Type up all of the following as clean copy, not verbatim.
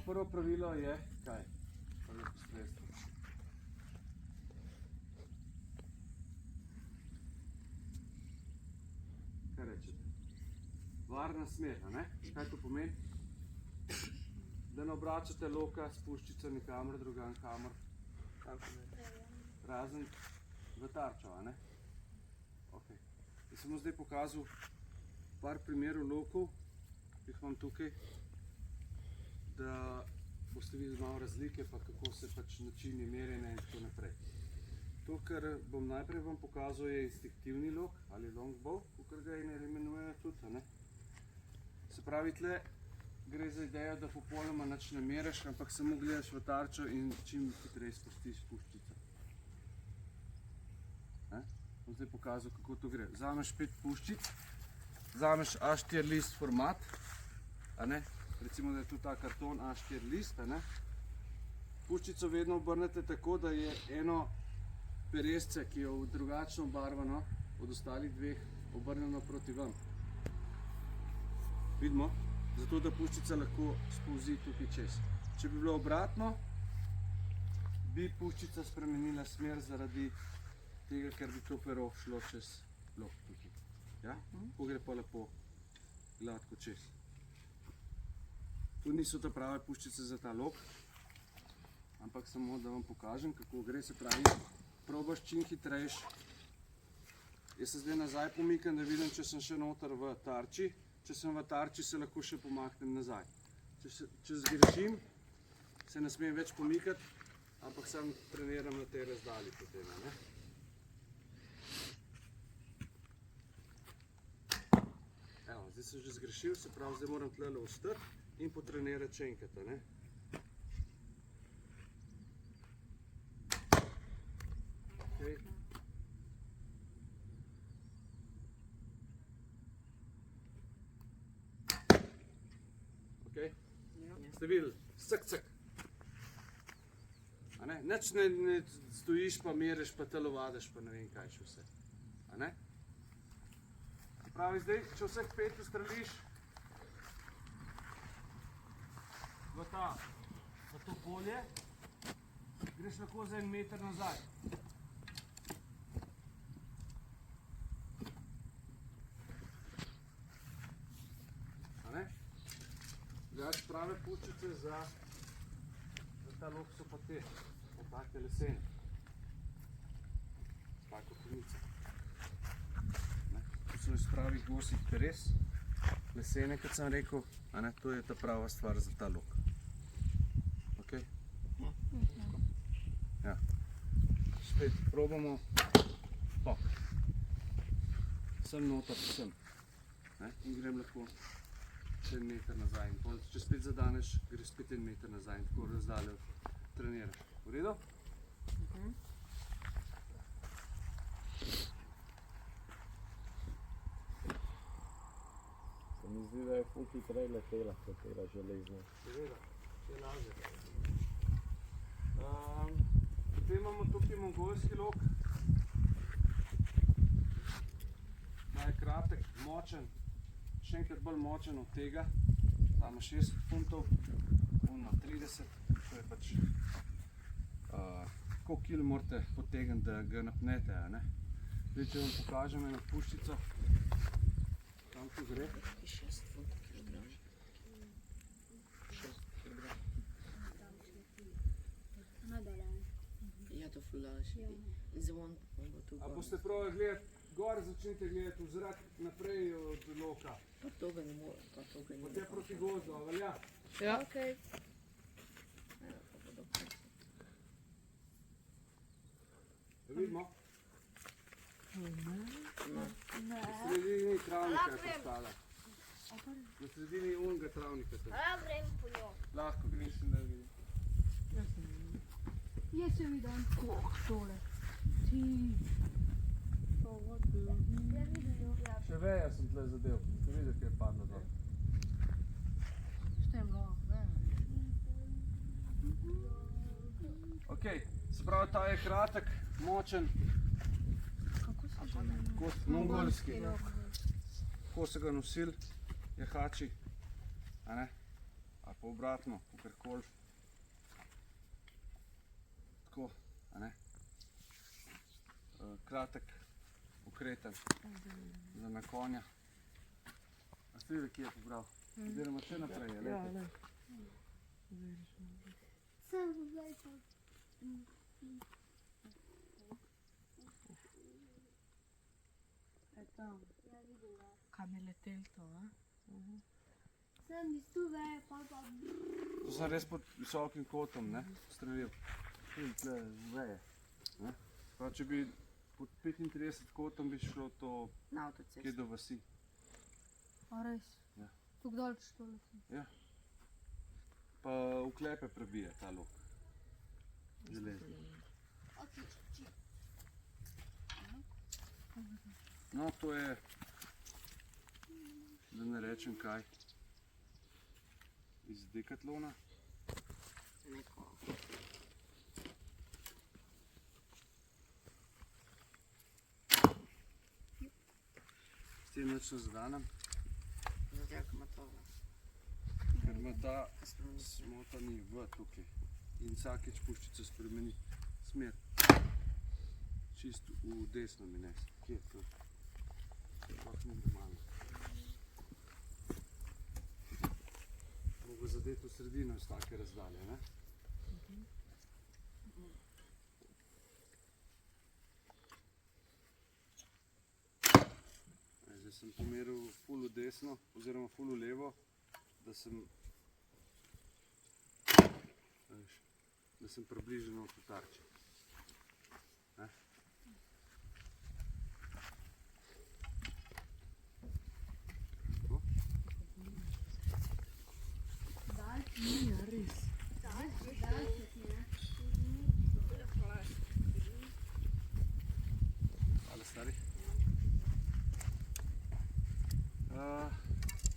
prvo pravilo je, kaj? Prvo posredstvo. Kaj rečete? Varna smer, a ne? Kaj to pomeni? Da ne obračate loka s puščico nikamor drugam kamor. Razen v tarčo, a ne? Ok. Jaz sem vam zdaj pokazal par primerov lokov, ki jih imam tukaj, da boste videli malo razlike, pa kako se pač načini merjenja in tako naprej. To, kar bom najprej vam pokazal, je instinktivni lok ali longbow, kakor ga imenujejo tudi, a ne? Se pravi, tle gre za idejo, da popolnoma nič ne meriš, ampak samo gledaš v tarčo in čim hitreje spustiš puščico. Bom zdaj pokazal, kako to gre. Vzameš 5 puščic, vzameš A4 list format, a ne? Recimo, da je tu ta karton A4 list, a ne? Puščico vedno obrnete tako, da je eno peresce, ki je drugačno obarvano od ostalih dveh, obrnjeno proti vam. Vidimo? Zato, da puščica lahko spolzi tukaj čez. Če bi bilo obratno, bi puščica spremenila smer zaradi tega, ker bi to pero šlo čez lok tukaj. Ja? Tako gre pa lepo gladko čez. Tu niso ta prave puščice za ta lok, ampak samo da vam pokažem, kako gre. Se pravi, probaš čim hitrejš. Jaz se zdaj nazaj pomikam, da vidim, če sem še noter v tarči. Če sem v tarči, se lahko še pomaknem nazaj. Če zgrešim, se ne smem več pomikati, ampak sam treniram na tej razdalji potem, ne? Evo, zdaj sem že zgrešil, se pravi, zdaj moram tlele ostati in potrenirati še enkrat, ne? Okay. Ste videli? Cak, cak. Nič ne stojiš, pa meriš, pa telovadiš, pa ne vem kaj še vse. Se pravi, zdaj, če vseh 5 ustreliš v to polje, greš lahko za 1 meter nazaj. Drugače prave puščice za ta lok so pa te, take lesene, tako konice. To so iz pravih gosih peres, lesene, kot sem rekel, to je ta prava stvar za ta lok. Ok? Ja. Spet probamo, pok. Sem noter, sem. In grem lahko še 1 meter nazaj in pol. Če spet zadaneš, greš spet 1 meter nazaj in tako razdaljo treniraš. V redu? Se mi zdi, da je ful hitrej letela, katera železna. Seveda, je lažje. Potem imamo tukaj mongolski lok. Je kratek, močen, še enkrat bolj močen od tega. Ta ima 60 funtov, on ima 30, to je pač koliko kil morate potegniti, da ga napnete, a ne? Zdaj, če vam pokažem eno puščico, tam tu gre. 6 funtov kilogram. 6 kilogram. Ja, to fulaš. Zvon bo tu gor. A boste probali gledati gor, začnite gledati v zrak naprej od loka. Pa toga ne more, pa toga ne more. Potem proti gozdu, a velja? Ja. Okej. Da vidimo? Na sredini travnika je postala. Na sredini unga travnika. Grem po njo. Lahko greš in da vidim. Jaz se vidim, koh tole. Ti. Še veja sem tle zadev. Ste videli, kaj je padlo dol. Štem lahko, Ok, se pravi, ta je kratek, močen, kot mongolski. Ko so ga nosili, jahači, a ne? Ali pa obratno, kakorkoli. Tako, a ne? Kratek, okreten, za na konja. A ste videli, kje je pobral? Oziroma še naprej, je lepo. Sem zdaj pa. Tam. Ja, vidim ga. Kam je letel to, a? Sem iz tu veje, pa. To sem res pod visokim kotom, ne, strelil. In tle veje. Ne? Pa če bi pod 35 kotom bi šlo to Na kje avtocestu. do vasi. A res? Ja. Tako daleč to leti. Ja. Pa v klepe prebije ta lok. Železni. No, to je, da ne rečem kaj, iz Decathlona. Neko. S tem nič ne zadanem, Zato ima to. ker ima ta smotani V tukaj. In vsakeč puščico spremeni smer. Čisto v desno mi nese. Kje je to? Sploh ni normalno. Mogo zadeti v sredino iz take razdalje, ne? Zdaj sem pomeril ful v desno, oziroma ful v levo, da sem približen od tarče. Ne? Tako? Ja, res. Hvala, stari.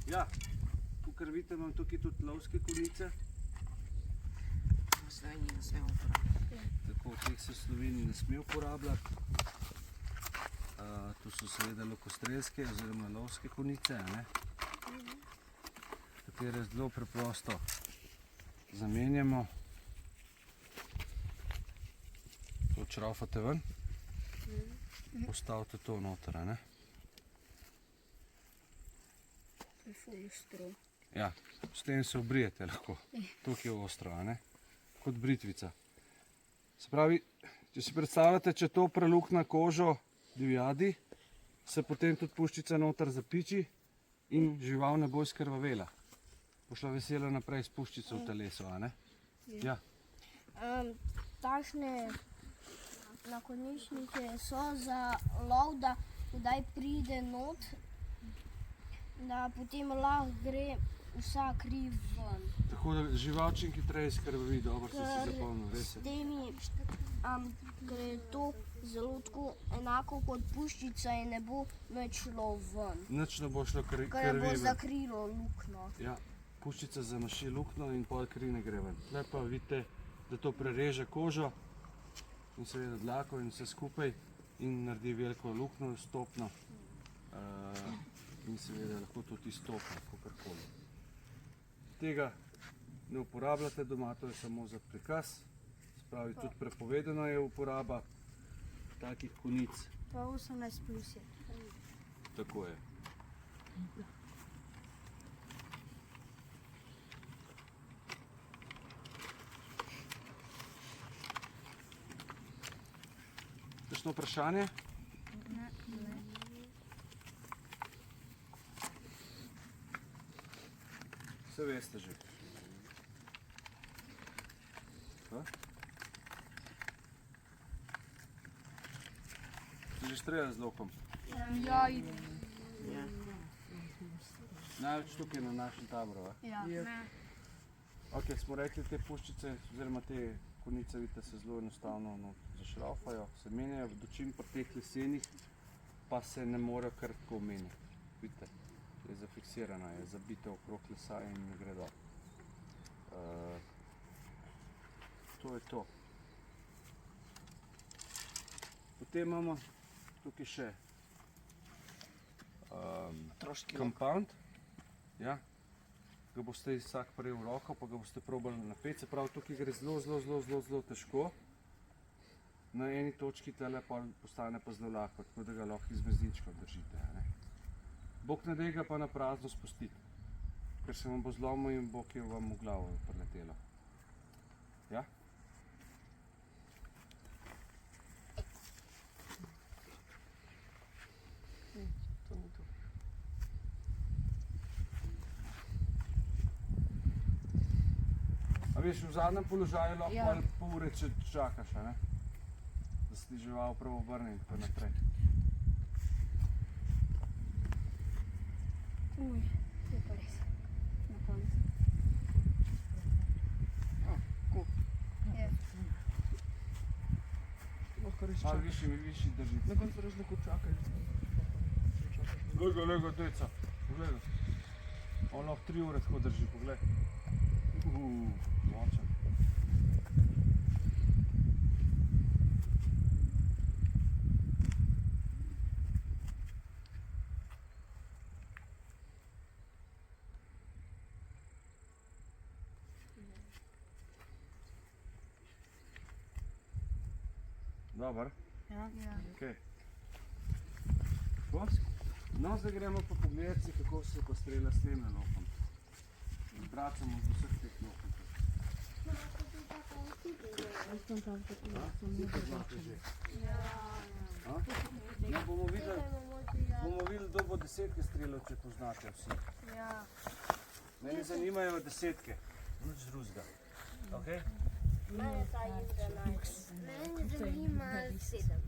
Ja, kakor vidite, imam tukaj tudi lovske konice. V Sloveniji ne smemo uporabljati. Tako, teh se v Sloveniji ne sme uporabljati. To so seveda lokostrelske oziroma lovske konice, a ne? Katere zelo preprosto zamenjamo. To odšraufate ven, postavite to noter, a ne? To je ful ostro. Ja, s tem se obrijete lahko. Tukaj je ostro, a ne? Kot britvica. Se pravi, če si predstavljate, če to prelukna kožo divjadi, se potem tudi puščica noter zapiči in žival ne bo izkrvavela. Bo šla vesela naprej s puščico v telesu, a ne? Ja. Takšne nakonečnike so za lov, da kdaj pride not, da potem lahko gre vsa kri ven. Tako da žival čim hitreje izkrvavi, dobro ste si zapomnil, res S je. temi gre to zelo tako enako kot puščica in ne bo več šlo ven, Nič ne bo šlo ker bo krvi ven. zakrilo luknjo. Ja, puščica zamaši luknjo in pol kri ne gre ven. Tle pa vidite, da to prereže kožo in seveda dlako in vse skupaj in naredi veliko luknjo, stopno. In seveda lahko tudi izstopa, kakorkoli. Tega ne uporabljate doma, to je samo za prikaz. Se pravi, tudi prepovedana je uporaba takih konic. Pa 18 plus je. Tako je. Kakšno vprašanje? Vse veste že. Ha? Ste že streljali z lokom? Ja, in... Ja. Največ tukaj na našem taboru, a? Ja. Ok, smo rekli, te puščice oziroma te konice, vidite, se zelo enostavno zašraufajo, se menjajo, dočim pri teh lesenih pa se ne morejo kar tako menjati. Vidite, je zafiksirana, je zabita okrog lesa in ne gre dol. To je to. Potem imamo tukaj še Otroški lok. compound. Ja. ga boste vsak prijel v roko, pa ga boste probali napeti. Se pravi, tukaj gre zelo težko. Na eni točki tele pa postane pa zelo lahko, tako da ga lahko iz mezničkov držite. A ne? Bog ne daj ga pa na prazno spustiti, ker se vam bo zlomil in bo kje vam v glavo priletelo. Ja? To ni to. A veš, v zadnjem položaju lahko Ja. pol ure čakaš, a ne? Da se ti žival prav obrne in tako naprej. Uj, to je pa res. Na koncu. Je. Lahko res Malo čakaš. višji držite. Na koncu res lahko čakaj. Glej ga, dojca. Poglej ga. On lahko 3 ure tako drži, poglej. Močen. Dobar. Ja. Okay. No, zdaj gremo pa pogledat si, kako se pa strela s tem nalopom. Z bracem od vseh teh nalopov. No, bomo videli, kdo bo desetke streljal, če poznate vsi. Ja. Mene zanimajo desetke, nič drugega. Okay? Mene ta igra najbolj. Mene zanima 7.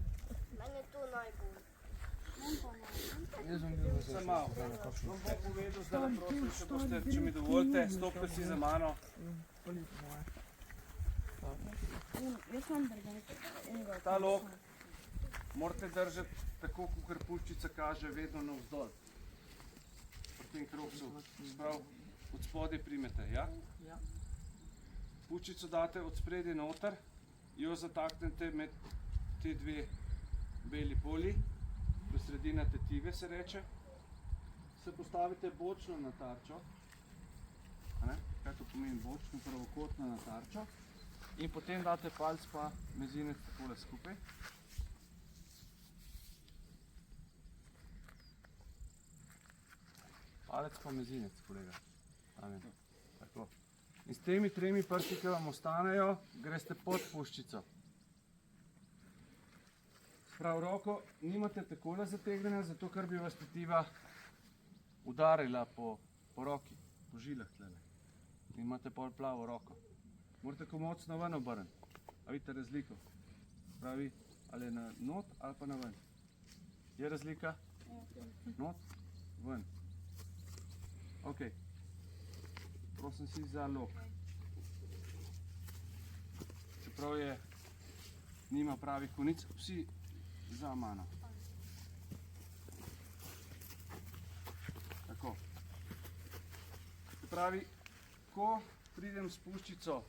Mene to najbolj. Jaz bom bil Sem malo. Vam bom povedal, zdaj prosim, če boste, če mi dovolite, stopite si za mano. Jaz imam drugače. Ta lok morate držati tako, kot puščica kaže, vedno navzdol. Pri tem krogcu. Sprav, od spodaj primete, ja? Ja. Puščico date od spredje noter, jo zataknete med te dve beli poli, do sredina tetive se reče. Se postavite bočno na tarčo. A ne? Kaj to pomeni bočno, pravokotno na tarčo. In potem date palc pa mezinec takole skupaj. Palec pa mezinec, kolega. Amen. Tako. In s temi 3 prsti, ki vam ostanejo, greste pod puščico. Prav roko nimate takole zategnjena, zato ker bi vas tetiva udarila po roki, po žilah tlele. Imate pol plavo roko. Morate komocno ven obrniti. A vidite razliko? Pravi, ali je na not ali pa na ven. Je razlika? Not, ven. Ok. Prosim si za lok. Čeprav je, nima pravih konic, vsi za mano. Tako. Se pravi, ko pridem s puščico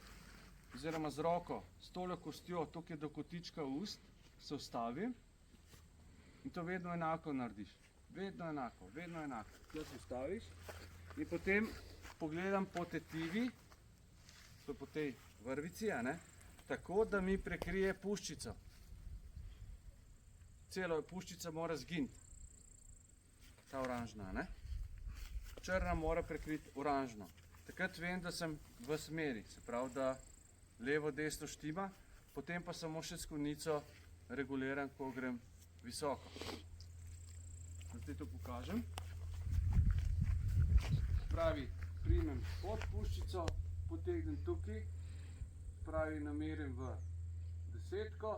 oziroma z roko, s tole kostjo, tukaj do kotička ust, se ustavim in to vedno enako narediš. Vedno enako, vedno enako. Tja se ustaviš in potem pogledam po tetivi, to je po tej vrvici, a ne? Tako, da mi prekrije puščico. Celo puščica mora zginiti. Ta oranžna, ne? Črna mora prekriti oranžno. Takrat vem, da sem v smeri, se pravi, da levo, desno štima, potem pa samo še s konico reguliram, ko grem visoko. Zdaj to pokažem. Pravi, primem pod puščico, potegnem tukaj, pravi, namerim v desetko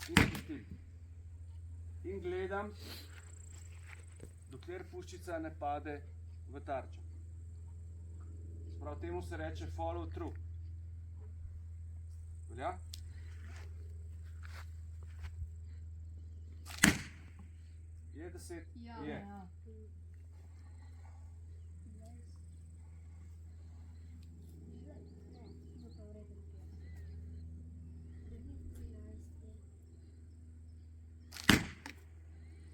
in spustim. In gledam, dokler puščica ne pade v tarčo. Sprav temu se reče follow through. Velja? Je 10? Ja. Je.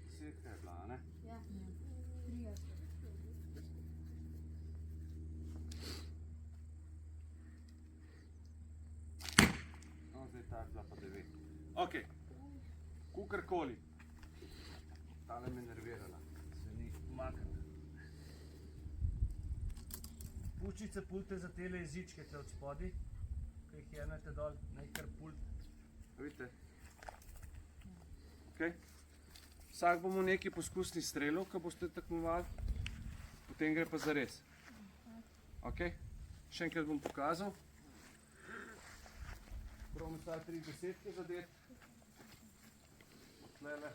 Desetka je bila, ne? Ja. 30. ta je bila pa 9. Ok, kukorkoli. Tale me nervirala, se ni umaknila. Puščice pulte za tele jezičke tle od spodi, ki jih jemljete dol, naj kar pult. Vidite? Ok. Vsak bomo neki poskusni strelov, ko boste tekmovali, potem gre pa zares. Ok, še enkrat bom pokazal. Probamo stari 3 desetke zadeti. Tlele.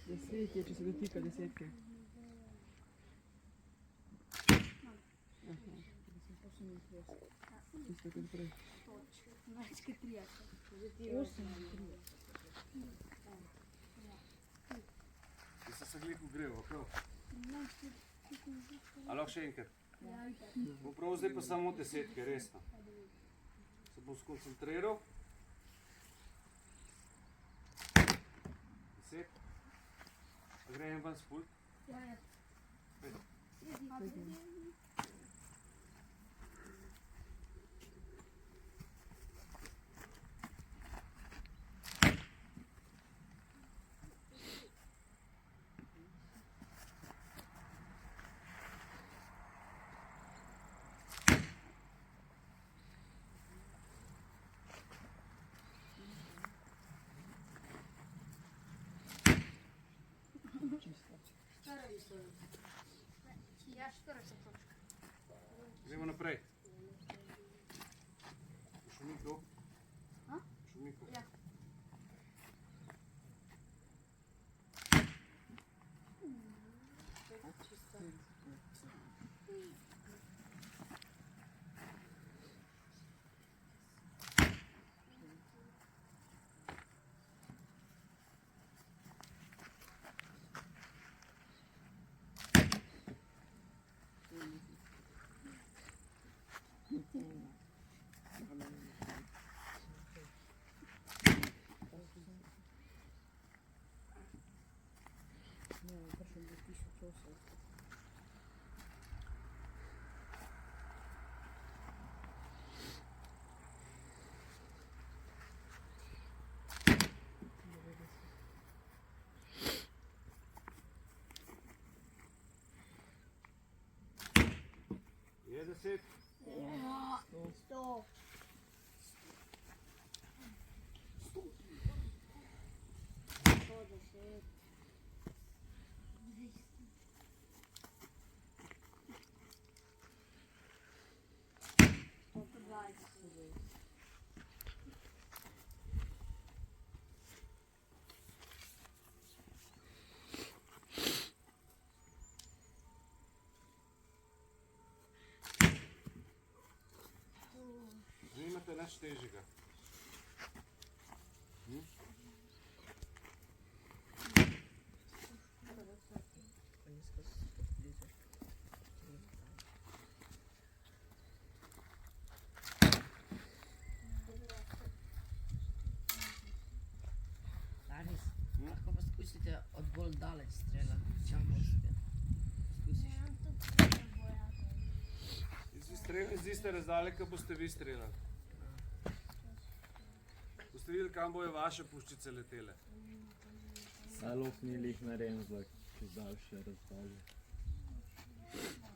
Desetje, če se dotika desetke. Isto kot prej. Ti si se glih ugreval, prav? A lahko še enkrat? Bom prav zdaj pa samo desetke, resno. Se bom skoncentriral. 10. A gre en ven s pult? Pet. Gremo naprej. Šumikov. Šumikov. Ja. Je 10. Stop. Zdaj imate nič težjega. Danes, lahko poskusite od bolj daleč streljati, če boste. Poskusiš. Z iste razdalje, kot boste vi streljali. Boste videli, kam bojo vaše puščice letele. Salok ni lih narejen za čez daljše razdalje.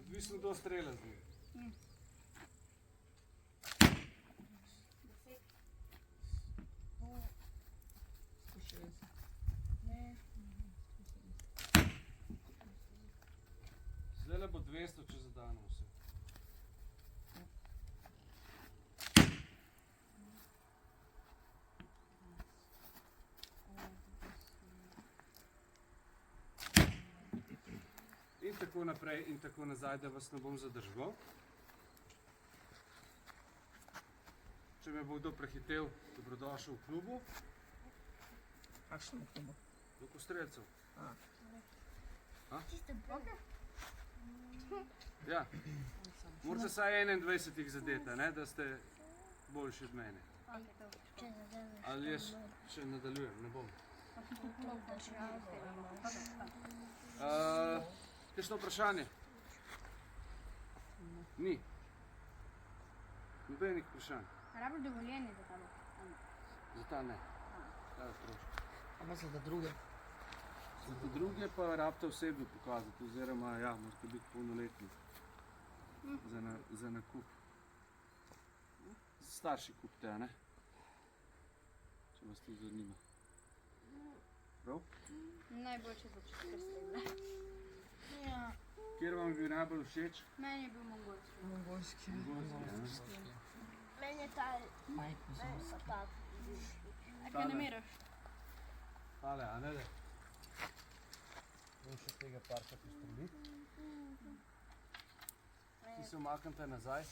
Odvisno, kdo strelja z njim. Zdajle bo 200, če zadanemo vse. In tako naprej in tako nazaj, da vas ne bom zadržal. Če Če me bo kdo prehitel, dobrodošel v klubu. Kakšno klubo? Lokostrelcev. Tiste boke? Ja. Morate vsaj 21 zadeti, ne, da ste boljši od mene. Če zadeve Ali jaz še nadaljujem, ne bom. Kakšno vprašanje? Ni. Nobenih vprašanj. Rabiš dovoljenje za tabo? Za ta ne. Ta je strošek. A pa za da druge? Za te druge pa rabite osebno pokazati, oziroma ja, morate biti polnoletni za nakup. Starši kupite, a ne? Če vas to zanima. Prav? Najboljše za 4 Ja. Kjer vam je bil najbolj všeč? Meni je bil mongolski. Mongolski. Meni je ta Majko zimski. tak. A kaj nameraš? Tale, a ne da? Bom še tega parka postrelil. Ti se umaknite nazaj.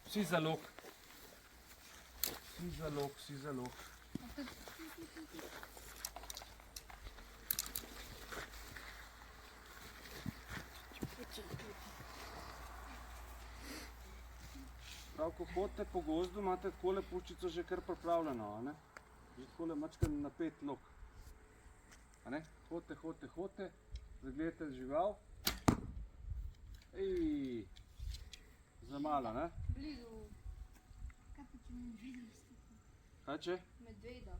Vsi zalog. Vsi zalog, vsi zalog. Prav, ko hodite po gozdu, imate takole puščico že kar pripravljeno, a ne? Že takole mačkam na 5 lok. A ne? Hodite, zagledate žival. Ej, za malo, ne? Blizu Kaj če? medveda.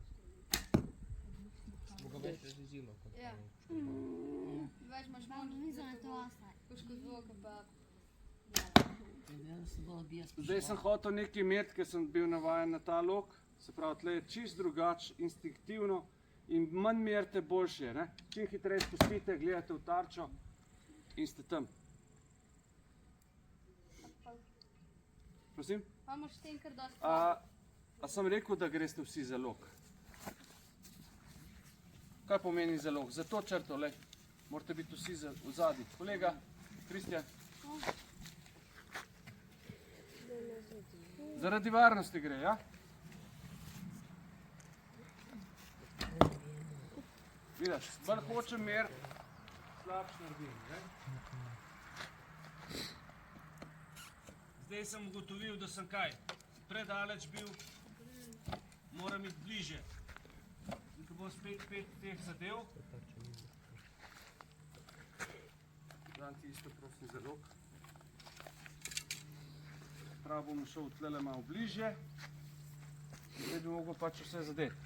Bo ga več razjezilo. Ja. Več imaš puško zvoka pa... Zdaj sem hotel nekaj imeti, ker sem bil navajen na ta lok. Se pravi, tle je čist drugače, instinktivno in manj merite boljše, ne? Čim hitreje spustite, gledate v tarčo in ste tam. Prosim? Pa imaš s tem kar dosti. A sem rekel, da greste vsi za lok? Kaj pomeni zalog? Za to črto, lej, morate biti vsi v zadnji. Kolega, Kristjan. Zaradi varnosti gre, ja? Vidiš, bolj hočem meriti, slabš naredim, ne? Zdaj sem ugotovil, da sem kaj? Predaleč bil, moram iti bliže. In ko bom spet 5 teh zadev, dam ti isto prosim zalog. Prav bom šel tlele malo bliže in zdaj bi mogel pač vse zadeti.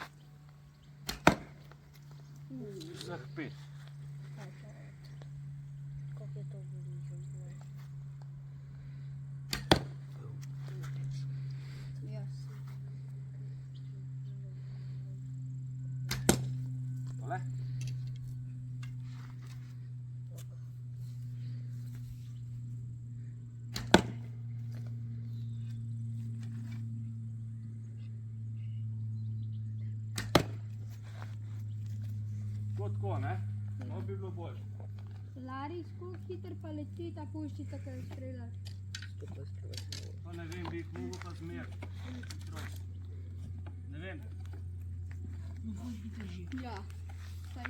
Vseh 5. Kako je to blizu? Tole? Tako, ne? To bi bilo boljše. Lari, koliko hiter pa leti ta puščica, ko jo streljaš? Pa ne vem, bi jih mogel pa zmeriti. Ne vem. Ja. Saj,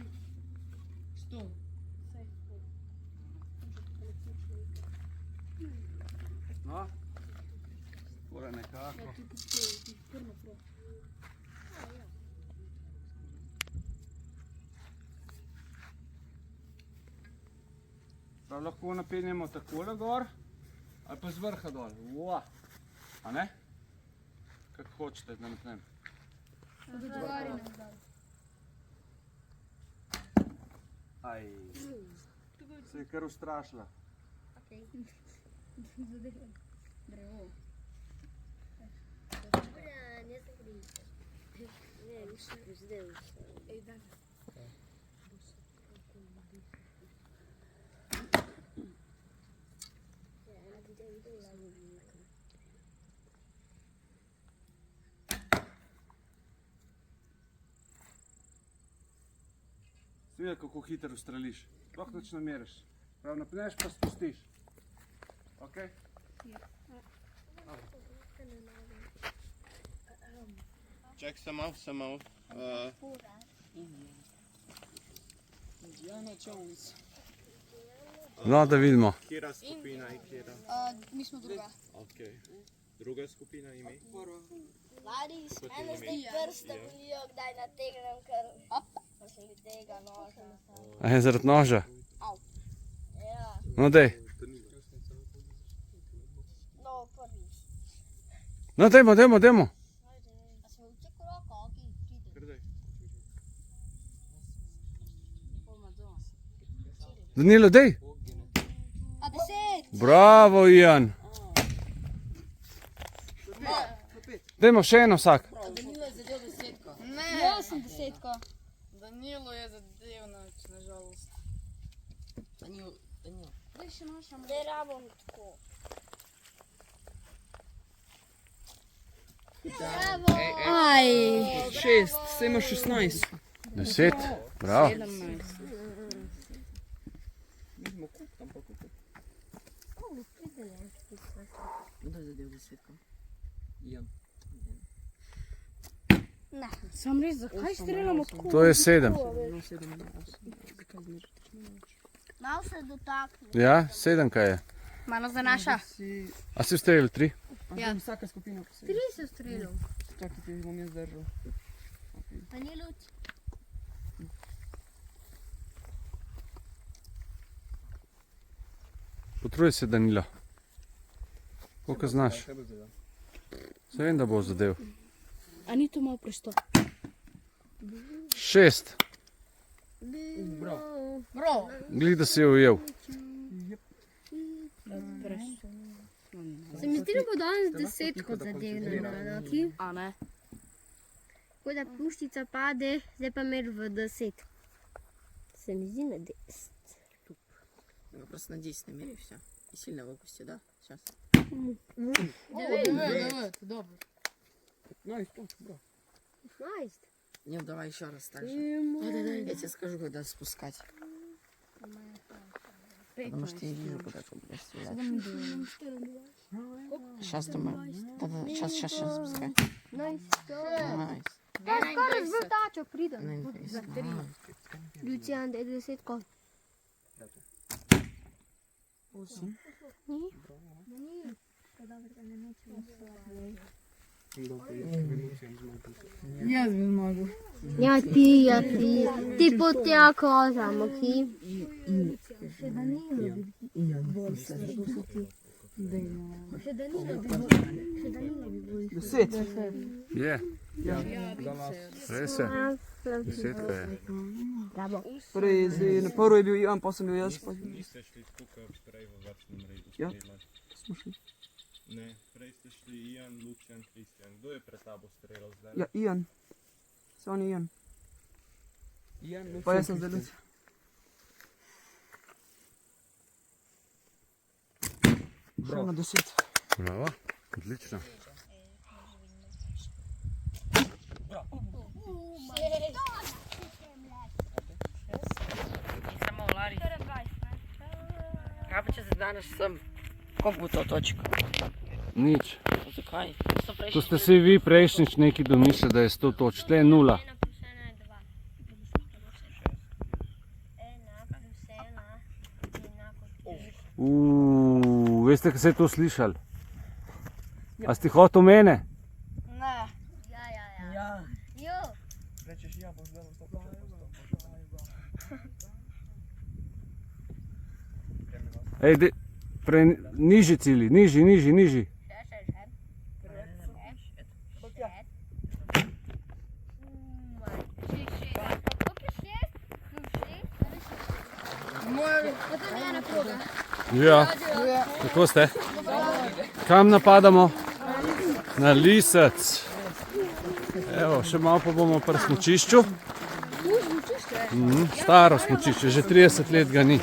100. saj. No? Tole nekako. Ja, ti kar naprej. Prav lahko napenjamo takole gor, ali pa z vrha dol. Uah. A ne? Kako hočete, da napnem. Odgovari nam zdaj. Aj. Se je kar ustrašila. Zadeva. Drevo. Ne zagrize. Ne, nisem zdaj vse. Ej, daj. Si Videl, kako hitro ustreliš. Lahko nič nameriš. Prav napneš pa spustiš. Ok? Čak sem malo. Indiana Jones. No, da vidimo. Kjera skupina je kjera? Mi smo druga. Ok. Druga skupina ime? Mladi, s mene zdaj prste bolijo, kdaj nategnem, ker posebej tega noža. A je zaradi noža? Ja, No, dej. no prvi. No, dajmo. A smo v čeku roko, ok, pride. Krdaj. Danilo, dej. A 10! Bravo, Ian. Dajmo še eno vsak. Danilo je zadev 10. Ne. Jaz sem 10. Danilo je zadev, nažalost. Danilo. Daj še naša. Zdaj rabim tako. Aj. 6, vse ima 16. 10. Bravo. 17. Kdo je zadev 10? Ian. Sam res, zakaj streljamo tako? To je 7. No, 7 ima 8. Malo se dotakne. Ja, 7 kaj je. Malo za naša. A si ustrelil 3? Ja. Vsaka skupina posebej. 3 se streljal. Čakajte, jih bom jaz držal. Pa ni luč. Potruj se, Danilo. Koliko znaš? Se vem, da bo zadev. A ni to malo presto? 6. Bro. Glih, da si je ujel. Se mi zdi, da bo danes 10 kot zadevna, ki? A ne? Ko da puščica pade, zdaj pa mer v 10. Se mi zdi na 10. Его просто на 10 намерил, все. И сильно выпусти, да? Сейчас. 9, dobro. Найс, бро. 16. Нет, давай еще раз так же. Я тебе скажу, когда спускать. Потому что я вижу, куда ты будешь стрелять. Сейчас думаю. Да-да, сейчас спускай. Найс. Найс. Скоро звертачок прийде. Найс. Люціан, де 10 кол. 8. Я не могу. Ja, ti. Ti potjako samo, ki? Je. Res je. 10 kaj je. Na prvo je bil Ivan, pa sem bil jaz. Niste šli tukaj prej v vrstnem redu Ja. streljati? Smo šli. Ne, prej ste šli Ian, Lucian, Kristjan. Kdo je pred tabo streljal zdaj? Ja, Ivan. Se on je Ivan. Pa jaz sem zdaj Luci. Bravo. Na 10. Bravo. Odlično. Samo Lari. Kaj pa če se danes sem? Koliko bo to točka? Nič. Zakaj? To ste si vi prejšnjič neki domislili, da je 100 točk. Tle je 0. 1 plus 1 je 2. 1 plus 1 enako 3. Veste, kaj ste to slišali? A ste hotel mene? Ne. Ja. Jo. Ej, nižji cili, nižji. Ja, kako ste? Kam napadamo? Na lisec. Evo, še malo pa bomo pri smučišču. Staro smučišče, že 30 let ga ni.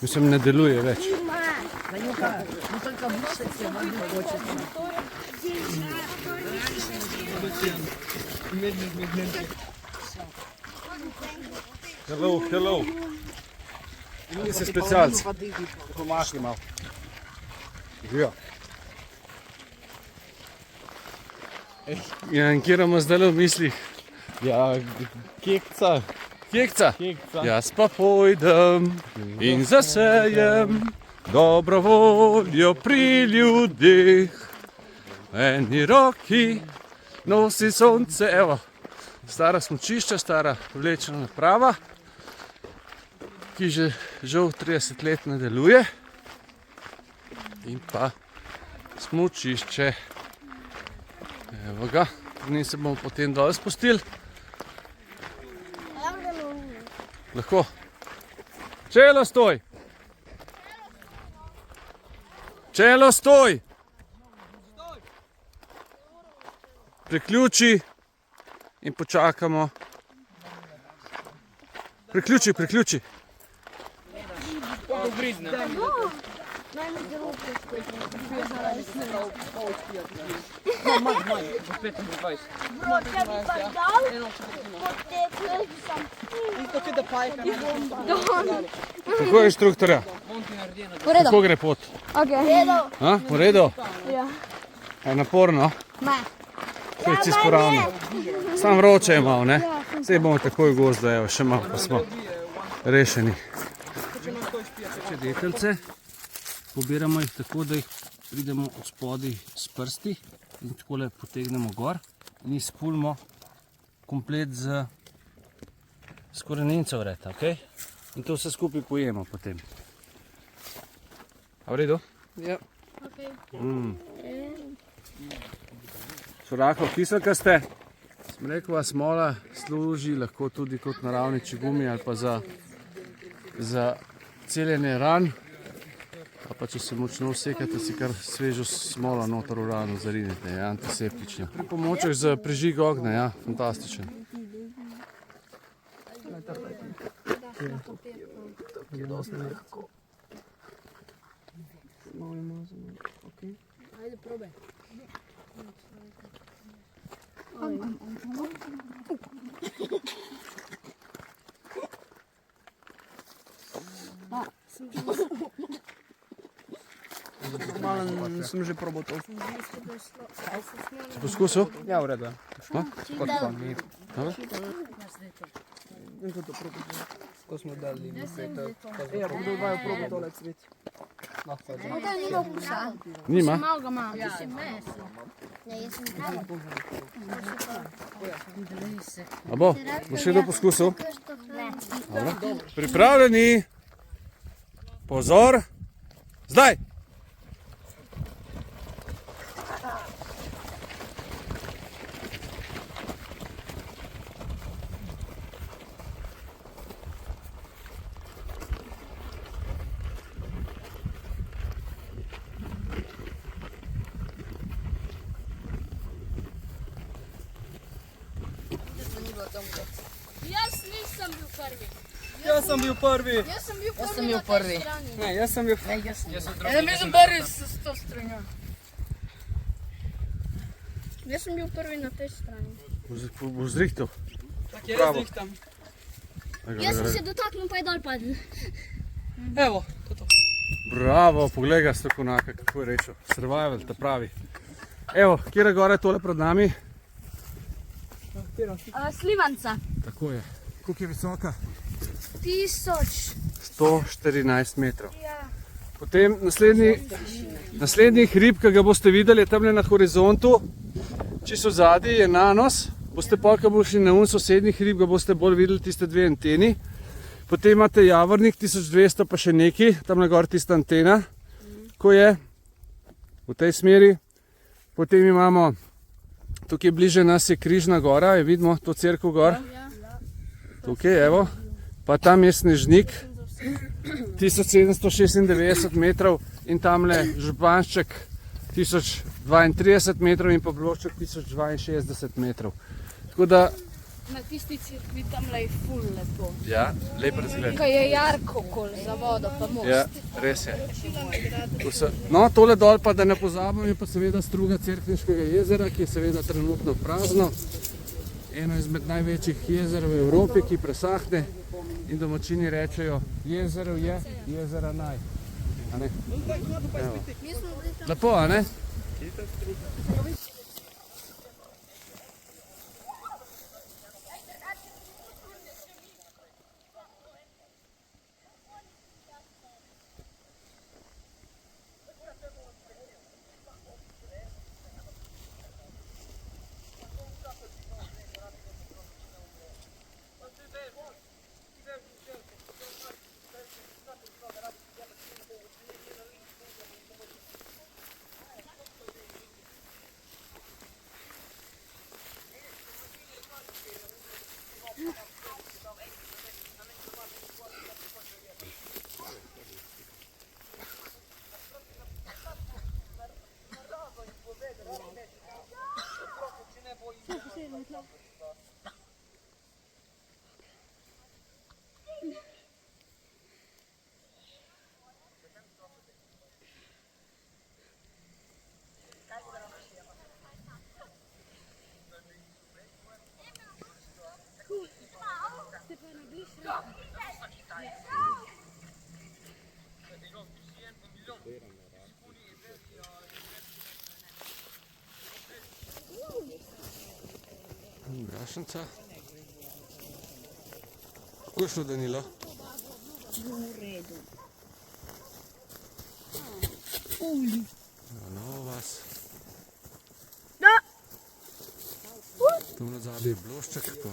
Mislim, ne deluje več. Hello, hello. Ti si specialc. Pomahni malo. Ja. Ja, in kje imamo zdaj v mislih? Ja, kekca. Kekca? Kekca. Jaz pa pojdem in zasejem dobro voljo pri ljudeh. V eni roki nosi sonce, evo, stara smučišča, stara vlečna naprava, ki že žal 30 let ne deluje. In pa smučišče. Evo ga, mi se bomo potem dol spustili. Lahko. Čelo stoj! Čelo stoj! Priključi in počakamo. Priključi, priključi. Kako je inštruktorja? V redu. Kako gre pot? Okay. V redu? Ja. Je naporno? Ne. Saj si sporavno. Sam vroče je malo, ne? Saj bomo takoj v gozdu, evo, še malo pa smo rešeni. Detelce, pobiramo jih tako, da jih pridemo od spodaj s prsti in takole potegnemo gor in jih spulimo komplet z koreninco vred, ok? In to vse skupaj pojemo potem. A v redu? Ja. So rahlo kiselkaste. Smrekova smola služi lahko tudi kot naravni čigumi ali pa za celjenje ran. Ali pa če se močno usekate, si kar svežo smolo noter v rano zarinete, je antiseptično. Pripomoček za prižig ognja, ja, fantastičen. Malo sem že probal to. Si poskusil? Ja, v redu. No? Kot pa mi. Dobro. In to probal. Ko smo dali petek. Ja, bodo dvajo probal tole cvet. Nima? A bo? Boš še kdo poskusil? Dobro. Pripravljeni? Pozor! Zdaj! Jaz sem bil prvi. Jaz sem bil prvi. Ne, jaz sem bil Jaz sem bil prvi s to stranjo. Jaz sem bil prvi na tej strani. Boš zrihtel? Tako jaz Bravo. dihtam. Jaz sem se dotaknil, pa je dol padel. Evo, to je to. Bravo, poglej ga strokovnjaka, kako je rečel. Survival, ta pravi. Evo, kjera gora je tole pred nami? Slivanca. Tako je. Koliko je visoka? 1000. 114 metrov. Potem naslednji hrib, ki ga boste videli, je tamle na horizontu. Čisto zadnji je Nanos. Boste pa, ko bo šli na sosednji hrib, ga boste bolj videli tiste dve anteni. Potem imate Javornik 1200 pa še neki, tam na gor tista antena, ko je v tej smeri. Potem imamo, tukaj bliže nas je Križna gora, je vidimo to cerkev gor. Tukaj, evo. Pa tam je Snežnik, 1796 metrov in tamle Županšček 1032 metrov in pa Blošček 1062 metrov. Tako da, Na tisti cerkvi tamle je ful lepo. ja, lep razgled. Kaj je jarko kol za vodo pa most. Ja, res je. No, tole dol pa, da ne pozabim, je pa seveda struga Cerkniškega jezera, ki je seveda trenutno prazno. eno izmed največjih jezer v Evropi, ki presahne in domačini rečejo, jezero je, jezera naj. A ne? Evo. Lepo, a ne? Vojašnica. Kako je šlo, Danilo? V redu. Novo vas. Da. Tu na zadnji je Blošček, pa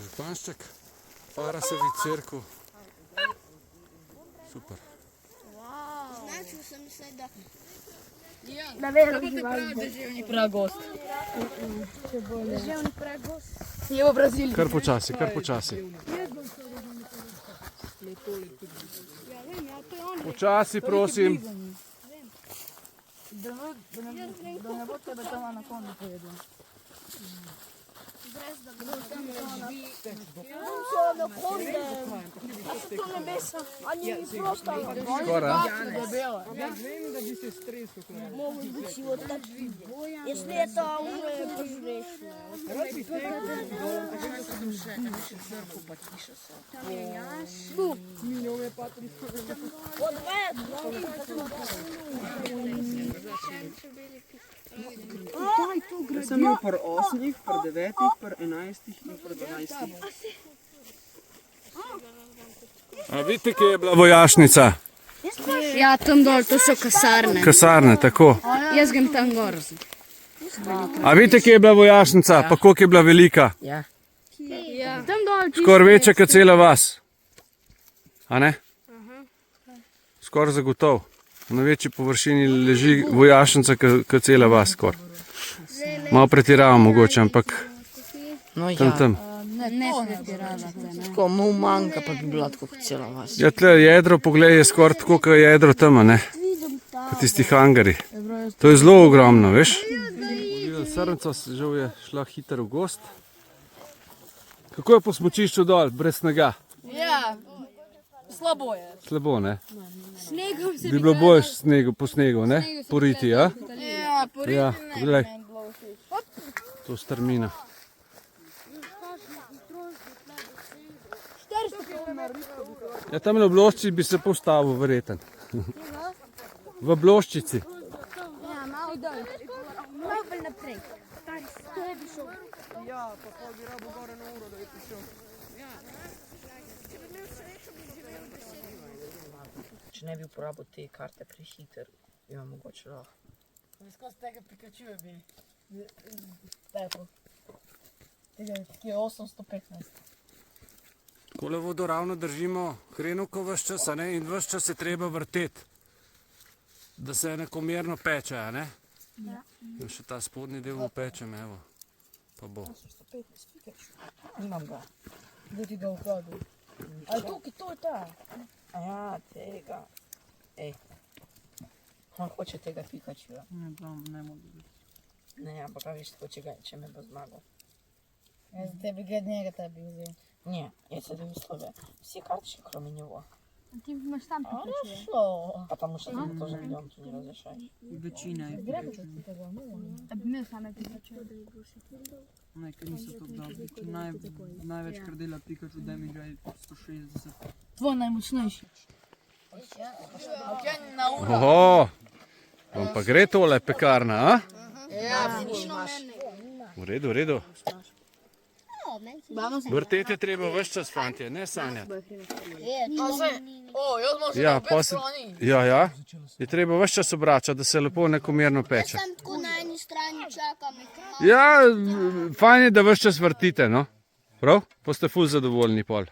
Županšček, Parasevi cerkev. Super. Značil sem se, da... Da vero živali. Deževni pragost. Deževni pregost. Je v Braziliji. Kar počasi, kar počasi. Počasi, prosim. Da ne bo tebe tam na konju pojedel. So na konde. Da so to nebesa. A ni prosto. Skoraj. Vem, da bi se stresel. Mogu biti od takvi. Jaz leta umre požrešno. Rad bi tekel. Milione patri. Jaz sem bil pri 8, pri 9, pri 11 in pri 12. A vidite, kje je bila vojašnica? Ja, tam dol, to so kasarne. Kasarne, tako. Jaz grem tam gor. A vidite, kje je bila vojašnica, pa koliko je bila velika? Ja. Tam dol. Skoraj večja kot cela vas. A ne? Skoraj zagotov. Na večji površini leži vojašnica kot cela vas skoraj. Malo pretiravam mogoče, ampak tam. Ne pretirava. Tako mu manjka, pa bi bila tako kot cela vas. Ja, tle jedro, poglej, je skoraj tako kot jedro tam, ne? Kot tisti hangari. To je zelo ogromno, veš? Srnca žal je šla hitro v gost. Kako je po smučišču dol, brez snega? Ja, slabo je. Slabo, ne? Snegom se Bi bilo bolj po snegu, ne? Poriti, ja? Ja, poriti Ja, ne, poglej. meni bilo všeč. To strmina. Ja, tam na Bloščici bi se postavil, verjeten. V Bloščici. Ja, malo dol. Malo bolj naprej. Ja, pa pol bi rabo gore na uro, da bi prišel. Če ne bi uporabil te karte prehiter, bi vam mogoče lahko. Skozi tega Pikachuja bi. Tepo. Tega je 815. Takole vodo ravno držimo hrenovko ves čas, a ne? In ves čas se treba vrteti, da se enakomerno peče, a ne? Ja. In še ta spodnji del upečem, evo. Pa bo. 815 Pikachu. Imam ga. Kdo ti ga ukradil? A tukaj, to je ta. A ja, tega. Ej. On hoče tega Pikachuja. Ne mogu biti. Ne, ampak a veš, hoče ga, če me bo zmagal. Jaz tebi ga njega tebi vzel. Nie, ja sobie myślę, все карточки, кроме него. Ti imaš tam Pikachu. Šlo. Потому что ты тоже идем, ты не разрешаешь. Večina je Da bi imel same Pikachu. nekaj niso tako dobri. Ki največ kar dela Pikachu damage je 160. Tvoj najmočnejši. Oho, vam pa gre tole pekarna, a? Ja, V redu, v redu. Vrtete treba vse čas, fantje, ne sanjati. Ja, pa se, ja, je treba vse čas obračati, da se lepo enakomerno peče. Sam tako na eni strani čakam. Ja, fajn je, da vse čas vrtite, no. Prav? Pa ste ful zadovoljni pol.